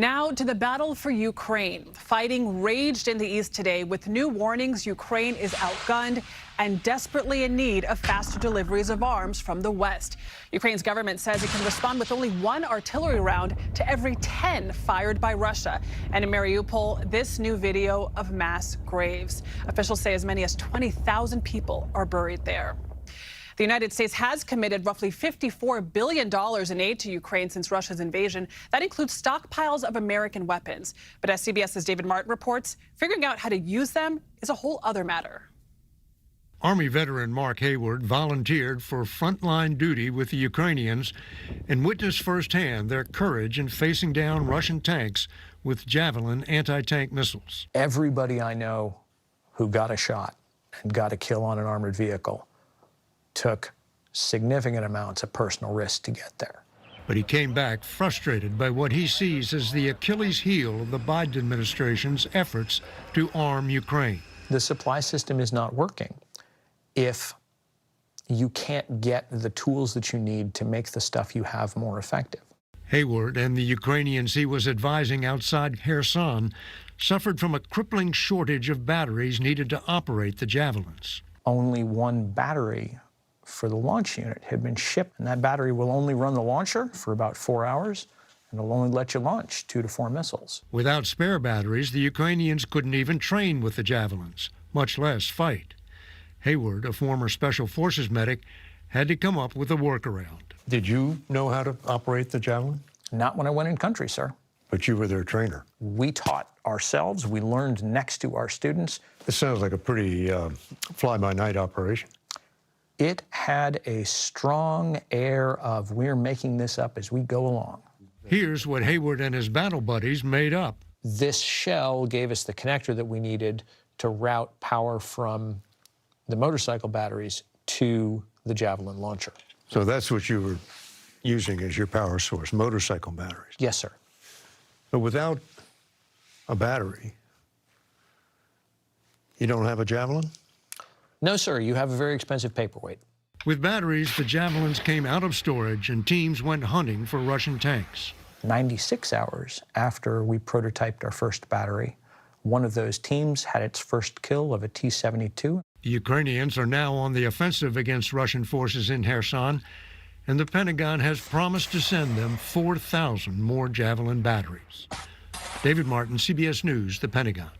Now to the battle for Ukraine. Fighting raged in the east today with new warnings Ukraine is outgunned and desperately in need of faster deliveries of arms from the west. Ukraine's government says it can respond with only one artillery round to every 10 fired by Russia. And in Mariupol, this new video of mass graves. Officials say as many as 20,000 people are buried there. The United States has committed roughly $54 billion in aid to Ukraine since Russia's invasion. That includes stockpiles of American weapons. But as CBS's David Martin reports, figuring out how to use them is a whole other matter. Army veteran Mark Hayward volunteered for frontline duty with the Ukrainians and witnessed firsthand their courage in facing down Russian tanks with Javelin anti-tank missiles. Everybody I know who got a shot and got a kill on an armored vehicle took significant amounts of personal risk to get there. But he came back frustrated by what he sees as the Achilles heel of the Biden administration's efforts to arm Ukraine. The supply system is not working if you can't get the tools that you need to make the stuff you have more effective. Hayward and the Ukrainians he was advising outside Kherson suffered from a crippling shortage of batteries needed to operate the Javelins. Only one battery for the launch unit had been shipped, and that battery will only run the launcher for about 4 hours, and it'll only let you launch 2 to 4 missiles. Without spare batteries, the Ukrainians couldn't even train with the Javelins, much less fight. Hayward, a former Special Forces medic, had to come up with a workaround. Did you know how to operate the Javelin? Not when I went in country, sir. But you were their trainer. We taught ourselves. We learned next to our students. This sounds like a pretty fly-by-night operation. It had a strong air of we're making this up as we go along. Here's what Hayward and his battle buddies made up. This shell gave us the connector that we needed to route power from the motorcycle batteries to the Javelin launcher. So that's what you were using as your power source, motorcycle batteries. Yes, sir. But without a battery, you don't have a Javelin? No, sir. You have a very expensive paperweight. With batteries, the Javelins came out of storage and teams went hunting for Russian tanks. 96 hours after we prototyped our first battery, one of those teams had its first kill of a T-72. The Ukrainians are now on the offensive against Russian forces in Kherson, and the Pentagon has promised to send them 4,000 more Javelin batteries. David Martin, CBS News, the Pentagon.